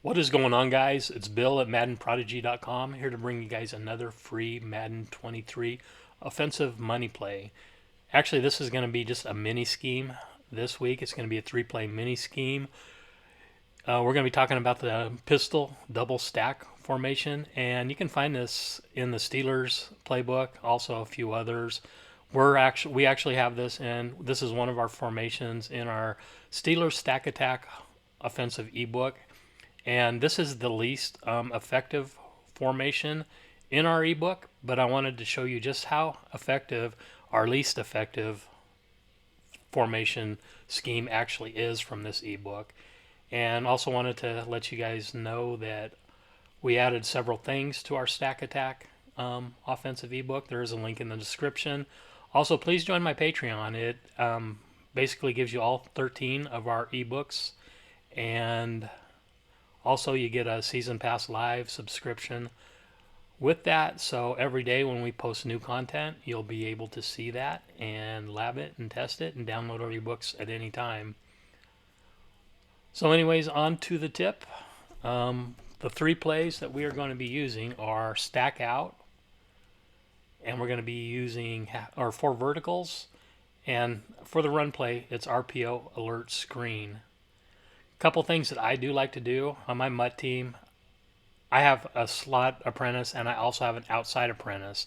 What is going on, guys? It's Bill at MaddenProdigy.com here to bring you guys another free Madden 23 offensive money play. Actually, this is going to be just a mini scheme this week. It's going to be a three-play mini scheme. We're going to be talking about the pistol double stack formation, and you can find this in the Steelers playbook, also a few others. We actually have this, and this is one of our formations in our Steelers Stack Attack offensive ebook. And this is the least effective formation in our ebook, but I wanted to show you just how effective our least effective formation scheme actually is from this ebook. And also wanted to let you guys know that we added several things to our Stack Attack offensive ebook. There is a link in the description. Also, please join my Patreon. It basically gives you all 13 of our ebooks, and also, you get a Season Pass Live subscription with that. So every day when we post new content, you'll be able to see that and lab it and test it and download our ebooks at any time. So anyways, on to the tip. The three plays that we are going to be using are stack out, and we're going to be using our four verticals, and for the run play, it's RPO alert screen. Couple things that I do like to do on my MUT team. I have a slot apprentice and I also have an outside apprentice.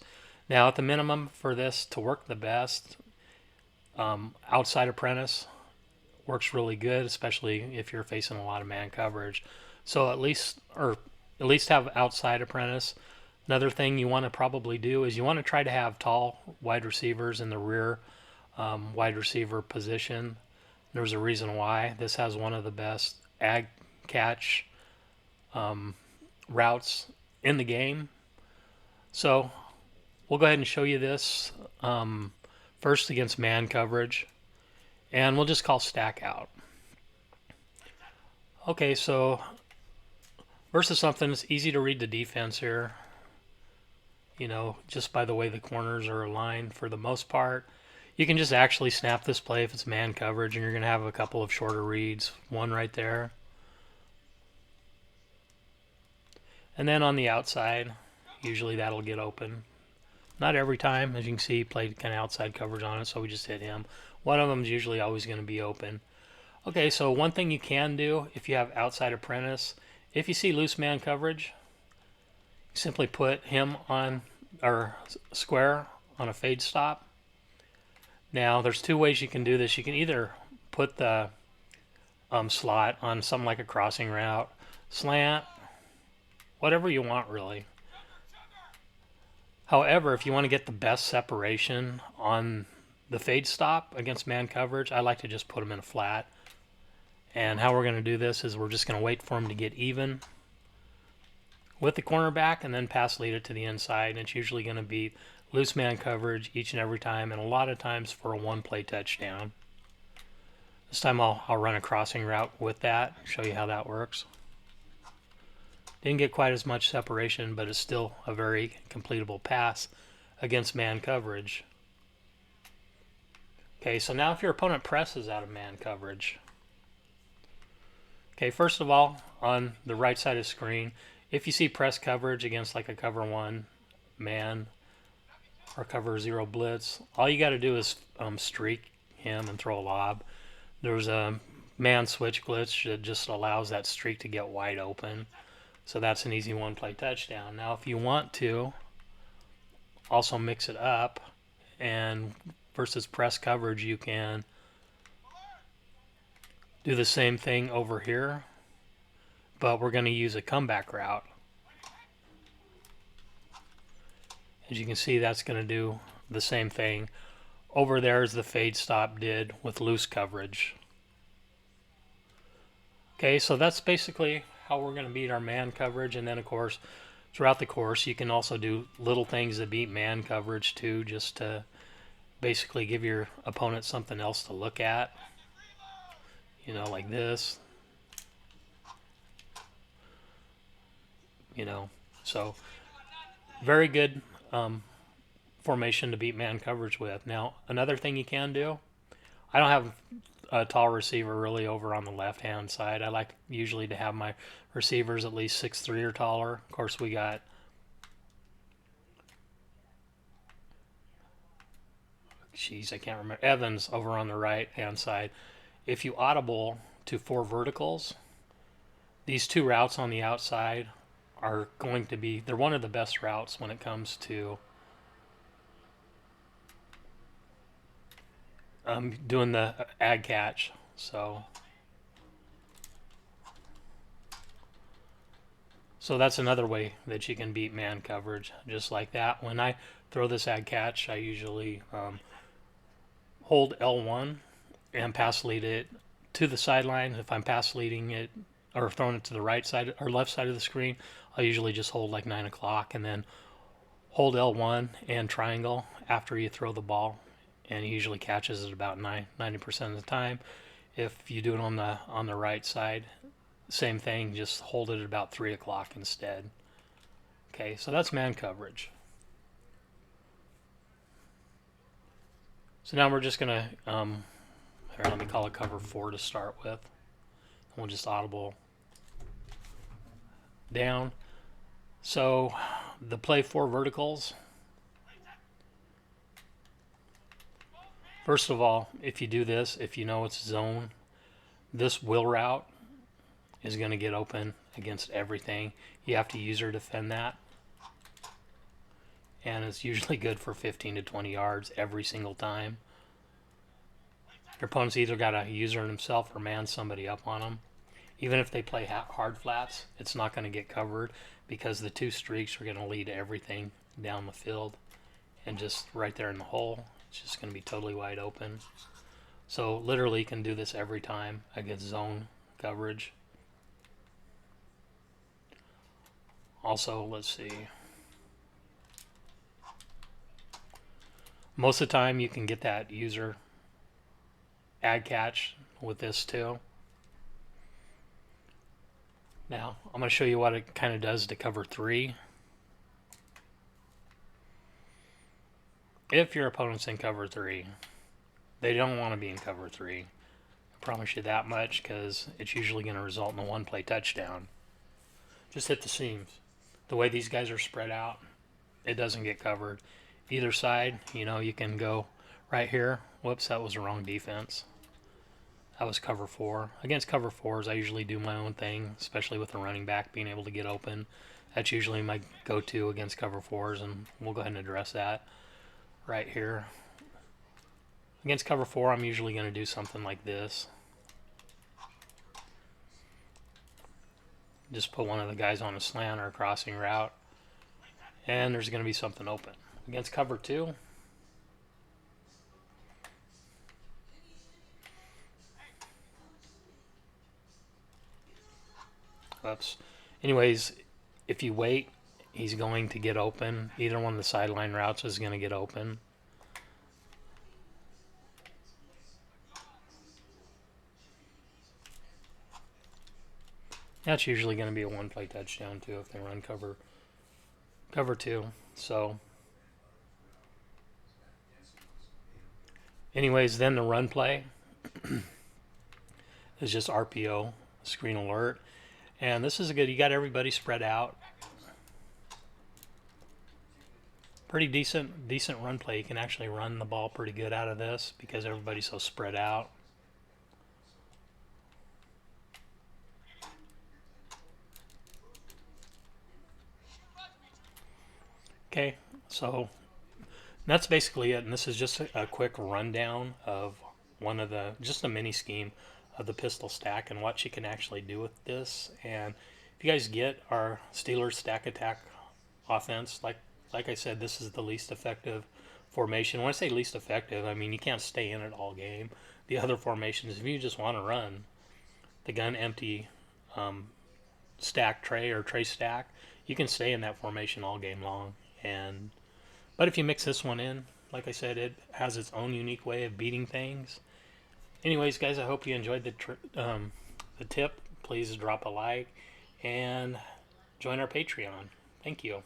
Now, at the minimum for this to work the best, outside apprentice works really good, especially if you're facing a lot of man coverage. So at least have outside apprentice. Another thing you want to probably do is you want to try to have tall wide receivers in the rear wide receiver position. There's a reason why. This has one of the best ag catch routes in the game. So we'll go ahead and show you this first against man coverage, and we'll just call stack out. Okay, so versus something that's easy to read the defense here, just by the way the corners are aligned for the most part. You can just actually snap this play if it's man coverage, and you're going to have a couple of shorter reads. One right there. And then on the outside, usually that'll get open. Not every time, as you can see, played kind of outside coverage on it, so we just hit him. One of them is usually always going to be open. Okay, so one thing you can do if you have outside apprentice, if you see loose man coverage, simply put him on or square on a fade stop. Now, there's two ways you can do this. You can either put the slot on something like a crossing route, slant, whatever you want, really. However, if you want to get the best separation on the fade stop against man coverage, I like to just put him in a flat. And how we're going to do this is we're just going to wait for him to get even with the cornerback and then pass lead it to the inside. And it's usually going to be loose man coverage each and every time, and a lot of times for a one-play touchdown. This time I'll run a crossing route with that, show you how that works. Didn't get quite as much separation, but it's still a very completable pass against man coverage. Okay, so now if your opponent presses out of man coverage. Okay, first of all, on the right side of the screen, if you see press coverage against like a cover one man or cover zero blitz, all you got to do is streak him and throw a lob. There's a man switch glitch that just allows that streak to get wide open. So that's an easy one-play touchdown. Now, if you want to also mix it up, and versus press coverage, you can do the same thing over here, but we're going to use a comeback route. As you can see, that's going to do the same thing. Over there is the fade stop did with loose coverage. Okay, so that's basically how we're going to beat our man coverage. And then, of course, throughout the course, you can also do little things that beat man coverage too, just to basically give your opponent something else to look at. Like this. So very good formation to beat man coverage with. Now, another thing you can do, I don't have a tall receiver really over on the left hand side. I like usually to have my receivers at least 6'3" or taller. Of course, we got I can't remember, Evans over on the right hand side. If you audible to 4 verticals, these 2 routes on the outside are going to be, they're one of the best routes when it comes to doing the ag catch. So that's another way that you can beat man coverage, just like that. When I throw this ag catch, I usually hold L1 and pass lead it to the sideline. If I'm pass leading it or throwing it to the right side or left side of the screen, I'll usually just hold like 9 o'clock and then hold L1 and triangle after you throw the ball, and he usually catches it about 90% of the time. If you do it on the right side, same thing, just hold it at about 3 o'clock instead. Okay, so that's man coverage. So now we're just going to, here, let me call it cover 4 to start with. We'll just audible down. So the play 4 verticals. First of all, if you do this, if you know it's zone, this will route is going to get open against everything. You have to user defend that. And it's usually good for 15 to 20 yards every single time. Your opponent's either got to user himself or man somebody up on them. Even if they play hard flats, it's not going to get covered because the 2 streaks are going to lead everything down the field. And just right there in the hole, it's just going to be totally wide open. So literally you can do this every time against zone coverage. Also, let's see. Most of the time you can get that user ag catch with this too. Now, I'm going to show you what it kind of does to cover 3. If your opponent's in cover 3, they don't want to be in cover 3. I promise you that much, because it's usually going to result in a 1-play touchdown. Just hit the seams. The way these guys are spread out, it doesn't get covered. Either side, you can go right here. Whoops, that was the wrong defense. That was cover 4. Against cover 4s, I usually do my own thing, especially with the running back being able to get open. That's usually my go-to against cover 4s, and we'll go ahead and address that right here. Against cover 4, I'm usually going to do something like this. Just put one of the guys on a slant or a crossing route, and there's going to be something open. Against cover 2, oops. Anyways, if you wait, he's going to get open. Either one of the sideline routes is going to get open. That's usually going to be a 1-play touchdown too if they run cover 2. So anyways, then the run play is just RPO, screen alert. And this is you got everybody spread out. Pretty decent run play. You can actually run the ball pretty good out of this because everybody's so spread out. Okay, so that's basically it, and this is just a quick rundown of just a mini scheme of the pistol stack and what you can actually do with this. And if you guys get our Steelers stack attack offense, like I said, this is the least effective formation. When I say least effective, I mean you can't stay in it all game. The other formations, if you just want to run the gun empty stack Trey or Trey stack, you can stay in that formation all game long. But if you mix this one in, like I said, it has its own unique way of beating things. Anyways, guys, I hope you enjoyed the tip. Please drop a like and join our Patreon. Thank you.